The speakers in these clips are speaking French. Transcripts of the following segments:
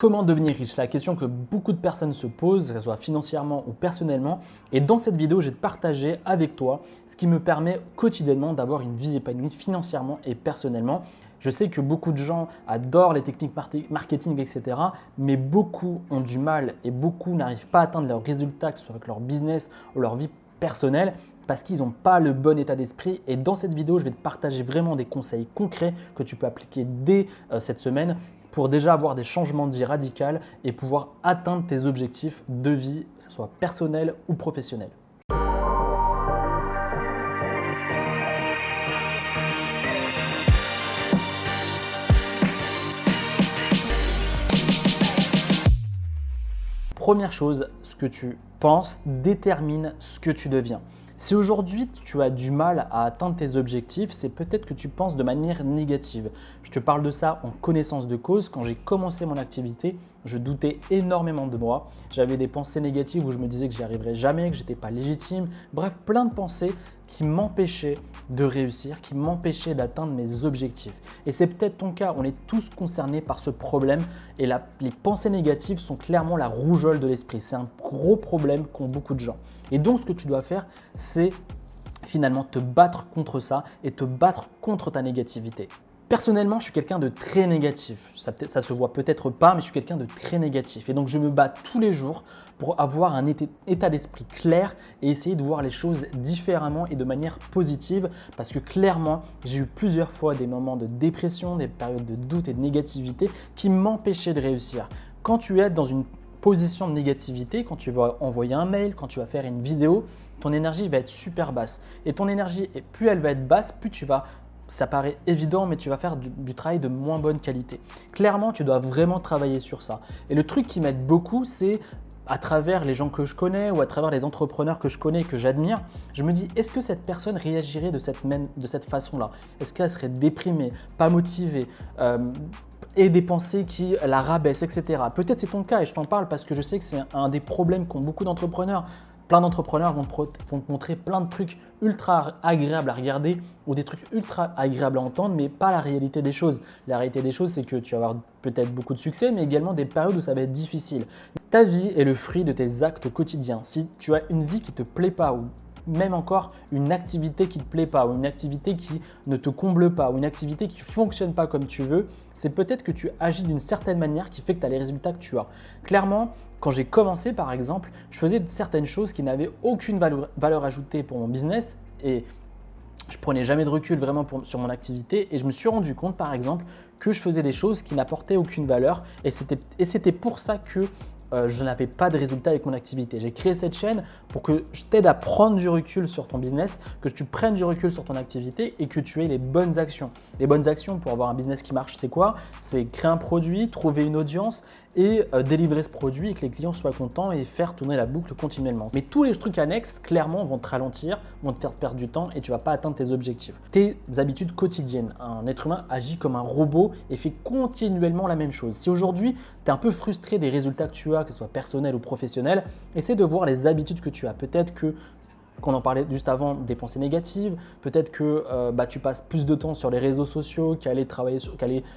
Comment devenir riche? C'est la question que beaucoup de personnes se posent, que ce soit financièrement ou personnellement. Et dans cette vidéo, je vais te partager avec toi ce qui me permet quotidiennement d'avoir une vie épanouie financièrement et personnellement. Je sais que beaucoup de gens adorent les techniques marketing, etc. Mais beaucoup ont du mal et beaucoup n'arrivent pas à atteindre leurs résultats, que ce soit avec leur business ou leur vie personnelle, parce qu'ils n'ont pas le bon état d'esprit. Et dans cette vidéo, je vais te partager vraiment des conseils concrets que tu peux appliquer dès cette semaine pour déjà avoir des changements de vie radicaux et pouvoir atteindre tes objectifs de vie, que ce soit personnel ou professionnel. Première chose, ce que tu penses détermine ce que tu deviens. Si aujourd'hui tu as du mal à atteindre tes objectifs, c'est peut-être que tu penses de manière négative. Je te parle de ça en connaissance de cause. Quand j'ai commencé mon activité, je doutais énormément de moi. J'avais des pensées négatives où je me disais que j'y arriverais jamais, que je n'étais pas légitime. Bref, plein de pensées qui m'empêchaient de réussir, qui m'empêchaient d'atteindre mes objectifs. Et c'est peut-être ton cas, on est tous concernés par ce problème et les pensées négatives sont clairement la rougeole de l'esprit. C'est un gros problème qu'ont beaucoup de gens. Et donc ce que tu dois faire, c'est finalement te battre contre ça et te battre contre ta négativité. Personnellement, je suis quelqu'un de très négatif. Ça se voit peut-être pas, mais je suis quelqu'un de très négatif. Et donc, je me bats tous les jours pour avoir un état d'esprit clair et essayer de voir les choses différemment et de manière positive. Parce que clairement, j'ai eu plusieurs fois des moments de dépression, des périodes de doute et de négativité qui m'empêchaient de réussir. Quand tu es dans une position de négativité, quand tu vas envoyer un mail, quand tu vas faire une vidéo, ton énergie va être super basse. Et ton énergie, plus elle va être basse, plus tu vas… Ça paraît évident, mais tu vas faire du travail de moins bonne qualité. Clairement, tu dois vraiment travailler sur ça. Et le truc qui m'aide beaucoup, c'est à travers les gens que je connais ou à travers les entrepreneurs que je connais et que j'admire, je me dis, est-ce que cette personne réagirait de cette façon-là? Est-ce qu'elle serait déprimée, pas motivée et des pensées qui la rabaissent, etc. Peut-être c'est ton cas et je t'en parle parce que je sais que c'est un des problèmes qu'ont beaucoup d'entrepreneurs. Plein d'entrepreneurs vont te montrer plein de trucs ultra agréables à regarder ou des trucs ultra agréables à entendre, mais pas la réalité des choses. La réalité des choses, c'est que tu vas avoir peut-être beaucoup de succès, mais également des périodes où ça va être difficile. Ta vie est le fruit de tes actes quotidiens. Si tu as une vie qui ne te plaît pas ou même encore une activité qui ne te plaît pas ou une activité qui ne te comble pas ou une activité qui ne fonctionne pas comme tu veux, c'est peut-être que tu agis d'une certaine manière qui fait que tu as les résultats que tu as. Clairement, quand j'ai commencé par exemple, je faisais certaines choses qui n'avaient aucune valeur ajoutée pour mon business et je prenais jamais de recul vraiment sur mon activité et je me suis rendu compte par exemple que je faisais des choses qui n'apportaient aucune valeur et c'était pour ça que je n'avais pas de résultat avec mon activité. J'ai créé cette chaîne pour que je t'aide à prendre du recul sur ton business, que tu prennes du recul sur ton activité et que tu aies les bonnes actions. Les bonnes actions pour avoir un business qui marche, c'est quoi? C'est créer un produit, trouver une audience et délivrer ce produit et que les clients soient contents et faire tourner la boucle continuellement. Mais tous les trucs annexes, clairement, vont te ralentir, vont te faire perdre du temps et tu ne vas pas atteindre tes objectifs. Tes habitudes quotidiennes. Un être humain agit comme un robot et fait continuellement la même chose. Si aujourd'hui, tu es un peu frustré des résultats que tu as, que ce soit personnel ou professionnel, essaie de voir les habitudes que tu as. Peut-être que qu'on en parlait juste avant, des pensées négatives, peut-être que tu passes plus de temps sur les réseaux sociaux qu'aller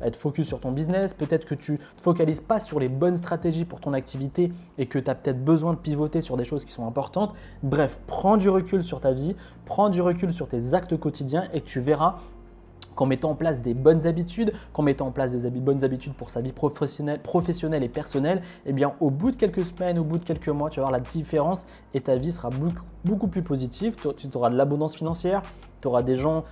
être focus sur ton business, peut-être que tu ne te focalises pas sur les bonnes stratégies pour ton activité et que tu as peut-être besoin de pivoter sur des choses qui sont importantes. Bref, prends du recul sur ta vie, prends du recul sur tes actes quotidiens et tu verras qu'en mettant en place des bonnes habitudes, qu'en mettant en place des bonnes habitudes pour sa vie professionnelle et personnelle, eh bien, au bout de quelques semaines, au bout de quelques mois, tu vas voir la différence et ta vie sera beaucoup plus positive. Tu auras de l'abondance financière, tu auras des gens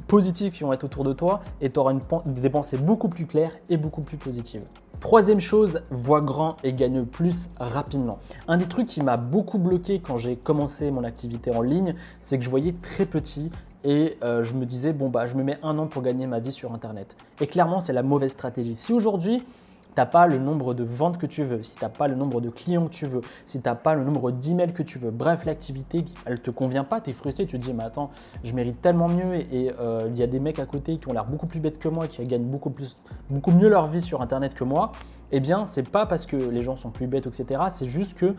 positifs qui vont être autour de toi et tu auras des pensées beaucoup plus claires et beaucoup plus positives. Troisième chose, vois grand et gagne plus rapidement. Un des trucs qui m'a beaucoup bloqué quand j'ai commencé mon activité en ligne, c'est que je voyais très petit et je me disais, je me mets 1 an pour gagner ma vie sur Internet. Et clairement, c'est la mauvaise stratégie. Si aujourd'hui, tu n'as pas le nombre de ventes que tu veux, si tu n'as pas le nombre de clients que tu veux, si tu n'as pas le nombre d'emails que tu veux, bref, l'activité, elle ne te convient pas, tu es frustré, tu te dis, mais attends, je mérite tellement mieux et il y a des mecs à côté qui ont l'air beaucoup plus bêtes que moi, qui gagnent beaucoup mieux leur vie sur Internet que moi. Eh bien, ce n'est pas parce que les gens sont plus bêtes, etc. C'est juste que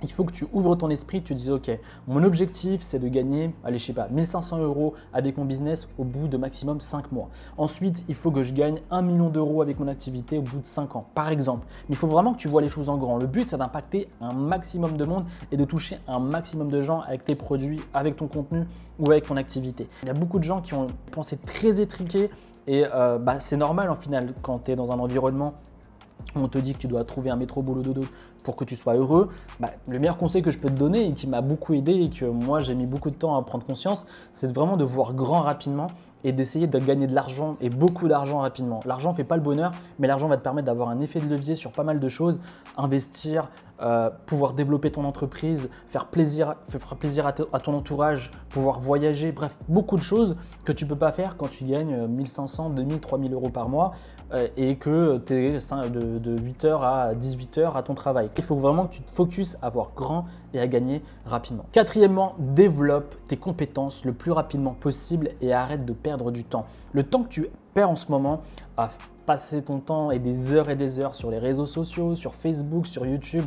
il faut que tu ouvres ton esprit, tu te dises ok, mon objectif c'est de gagner, allez je sais pas, 1500 € avec mon business au bout de maximum 5 mois. Ensuite, il faut que je gagne 1 million d'euros avec mon activité au bout de 5 ans, par exemple. Mais il faut vraiment que tu vois les choses en grand. Le but c'est d'impacter un maximum de monde et de toucher un maximum de gens avec tes produits, avec ton contenu ou avec ton activité. Il y a beaucoup de gens qui ont une pensée très étriquée et c'est normal en final quand tu es dans un environnement où on te dit que tu dois trouver un métro boulot dodo pour que tu sois heureux, le meilleur conseil que je peux te donner et qui m'a beaucoup aidé et que moi j'ai mis beaucoup de temps à prendre conscience, c'est vraiment de voir grand rapidement et d'essayer de gagner de l'argent et beaucoup d'argent rapidement. L'argent ne fait pas le bonheur, mais l'argent va te permettre d'avoir un effet de levier sur pas mal de choses, investir, pouvoir développer ton entreprise, faire plaisir à ton entourage, pouvoir voyager, bref, beaucoup de choses que tu ne peux pas faire quand tu gagnes 1500, 2000, 3000 € par mois et que tu es de 8h à 18h à ton travail. Il faut vraiment que tu te focuses à voir grand et à gagner rapidement. Quatrièmement, développe tes compétences le plus rapidement possible et arrête de perdre du temps. Le temps que tu perds en ce moment à passer ton temps et des heures sur les réseaux sociaux, sur Facebook, sur YouTube,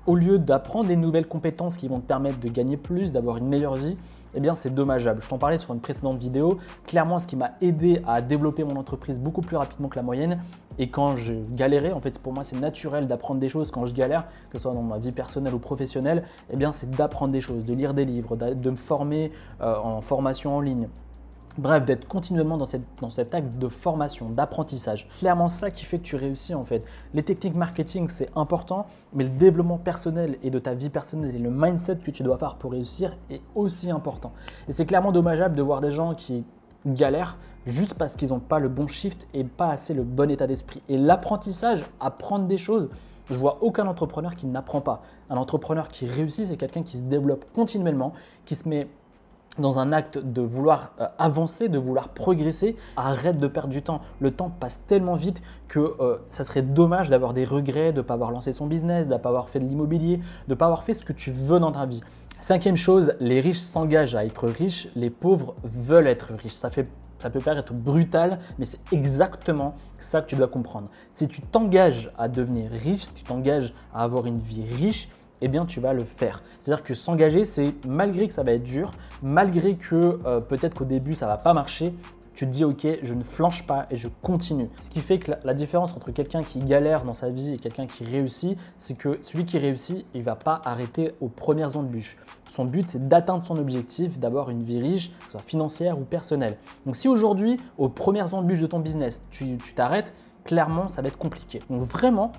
au lieu d'apprendre des nouvelles compétences qui vont te permettre de gagner plus, d'avoir une meilleure vie, eh bien c'est dommageable. Je t'en parlais sur une précédente vidéo. Clairement, ce qui m'a aidé à développer mon entreprise beaucoup plus rapidement que la moyenne, et quand je galérais, en fait pour moi c'est naturel d'apprendre des choses quand je galère, que ce soit dans ma vie personnelle ou professionnelle, eh bien c'est d'apprendre des choses, de lire des livres, de me former en formation en ligne. Bref, d'être continuellement dans cet acte de formation, d'apprentissage. Clairement ça qui fait que tu réussis en fait. Les techniques marketing c'est important, mais le développement personnel et de ta vie personnelle et le mindset que tu dois avoir pour réussir est aussi important. Et c'est clairement dommageable de voir des gens qui galèrent juste parce qu'ils n'ont pas le bon shift et pas assez le bon état d'esprit. Et l'apprentissage, apprendre des choses, je vois aucun entrepreneur qui n'apprend pas. Un entrepreneur qui réussit, c'est quelqu'un qui se développe continuellement, qui se met dans un acte de vouloir avancer, de vouloir progresser. Arrête de perdre du temps. Le temps passe tellement vite que ça serait dommage d'avoir des regrets, de ne pas avoir lancé son business, de ne pas avoir fait de l'immobilier, de ne pas avoir fait ce que tu veux dans ta vie. Cinquième chose, les riches s'engagent à être riches, les pauvres veulent être riches. Ça peut paraître brutal, mais c'est exactement ça que tu dois comprendre. Si tu t'engages à devenir riche, si tu t'engages à avoir une vie riche, eh bien tu vas le faire. C'est-à-dire que s'engager, c'est malgré que ça va être dur, malgré que peut-être qu'au début ça ne va pas marcher, tu te dis ok, je ne flanche pas et je continue. Ce qui fait que la différence entre quelqu'un qui galère dans sa vie et quelqu'un qui réussit, c'est que celui qui réussit, il ne va pas arrêter aux premières embûches. Son but, c'est d'atteindre son objectif, d'avoir une vie riche, que ce soit financière ou personnelle. Donc si aujourd'hui, aux premières embûches de ton business, tu t'arrêtes, clairement, ça va être compliqué. Donc vraiment,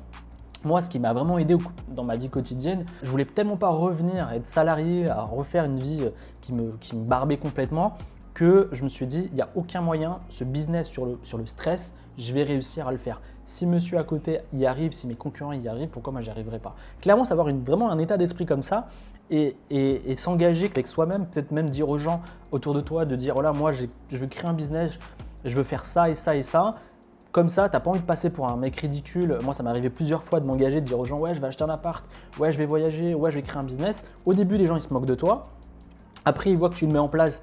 moi, ce qui m'a vraiment aidé dans ma vie quotidienne, je voulais tellement pas revenir, être salarié, à refaire une vie qui me barbait complètement, que je me suis dit, il n'y a aucun moyen, ce business sur le stress, je vais réussir à le faire. Si monsieur à côté y arrive, si mes concurrents y arrivent, pourquoi moi j'y arriverai pas? Clairement, savoir vraiment un état d'esprit comme ça et s'engager avec soi-même, peut-être même dire aux gens autour de toi, de dire, voilà, moi je veux créer un business, je veux faire ça et ça et ça. Comme ça, tu n'as pas envie de passer pour un mec ridicule. Moi, ça m'est arrivé plusieurs fois de m'engager, de dire aux gens « ouais, je vais acheter un appart, ouais, je vais voyager, ouais, je vais créer un business ». Au début, les gens, ils se moquent de toi. Après, ils voient que tu le mets en place.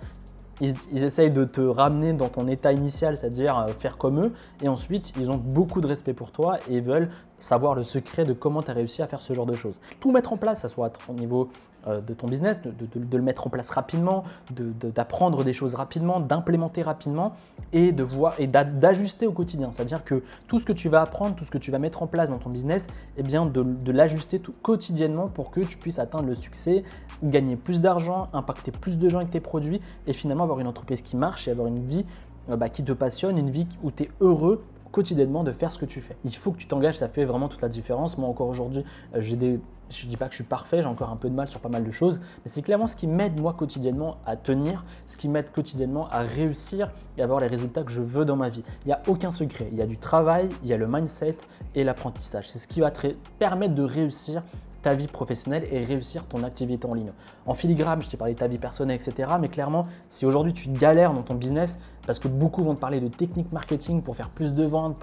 Ils essayent de te ramener dans ton état initial, c'est-à-dire faire comme eux. Et ensuite, ils ont beaucoup de respect pour toi et veulent savoir le secret de comment tu as réussi à faire ce genre de choses. Tout mettre en place, ça soit au niveau de ton business, de le mettre en place rapidement, d'apprendre des choses rapidement, d'implémenter rapidement et d'ajuster au quotidien. C'est-à-dire que tout ce que tu vas apprendre, tout ce que tu vas mettre en place dans ton business, eh bien de l'ajuster quotidiennement pour que tu puisses atteindre le succès, gagner plus d'argent, impacter plus de gens avec tes produits et finalement avoir une entreprise qui marche et avoir une vie qui te passionne, une vie où tu es heureux quotidiennement de faire ce que tu fais. Il faut que tu t'engages, ça fait vraiment toute la différence. Moi encore aujourd'hui, je ne dis pas que je suis parfait, j'ai encore un peu de mal sur pas mal de choses, mais c'est clairement ce qui m'aide moi quotidiennement à tenir, ce qui m'aide quotidiennement à réussir et avoir les résultats que je veux dans ma vie. Il n'y a aucun secret, il y a du travail, il y a le mindset et l'apprentissage. C'est ce qui va te permettre de réussir ta vie professionnelle et réussir ton activité en ligne. En filigrane, je t'ai parlé de ta vie personnelle, etc. Mais clairement, si aujourd'hui tu galères dans ton business, parce que beaucoup vont te parler de techniques marketing pour faire plus de ventes,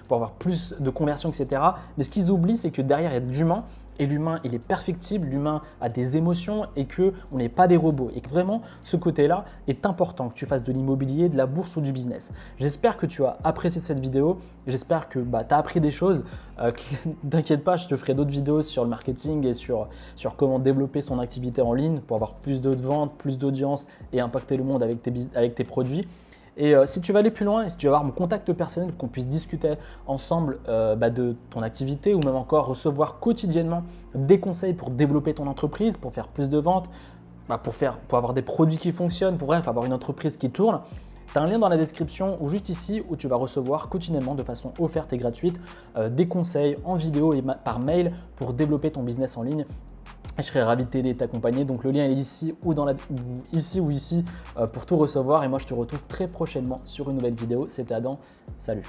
pour avoir plus de conversions, etc. Mais ce qu'ils oublient, c'est que derrière, il y a de l'humain. Et l'humain, il est perfectible, l'humain a des émotions et qu'on n'est pas des robots. Et que vraiment, ce côté-là est important, que tu fasses de l'immobilier, de la bourse ou du business. J'espère que tu as apprécié cette vidéo. J'espère que tu as appris des choses. T'inquiète pas, je te ferai d'autres vidéos sur le marketing et sur comment développer son activité en ligne pour avoir plus de ventes, plus d'audience et impacter le monde avec tes produits. Et si tu vas aller plus loin et si tu vas avoir mon contact personnel, qu'on puisse discuter ensemble de ton activité ou même encore recevoir quotidiennement des conseils pour développer ton entreprise, pour faire plus de ventes, pour avoir des produits qui fonctionnent, pour bref, avoir une entreprise qui tourne, tu as un lien dans la description ou juste ici où tu vas recevoir quotidiennement de façon offerte et gratuite des conseils en vidéo et par mail pour développer ton business en ligne. Je serais ravi de t'aider et de t'accompagner. Donc le lien est ici ou ici pour tout recevoir. Et moi, je te retrouve très prochainement sur une nouvelle vidéo. C'était Adam. Salut.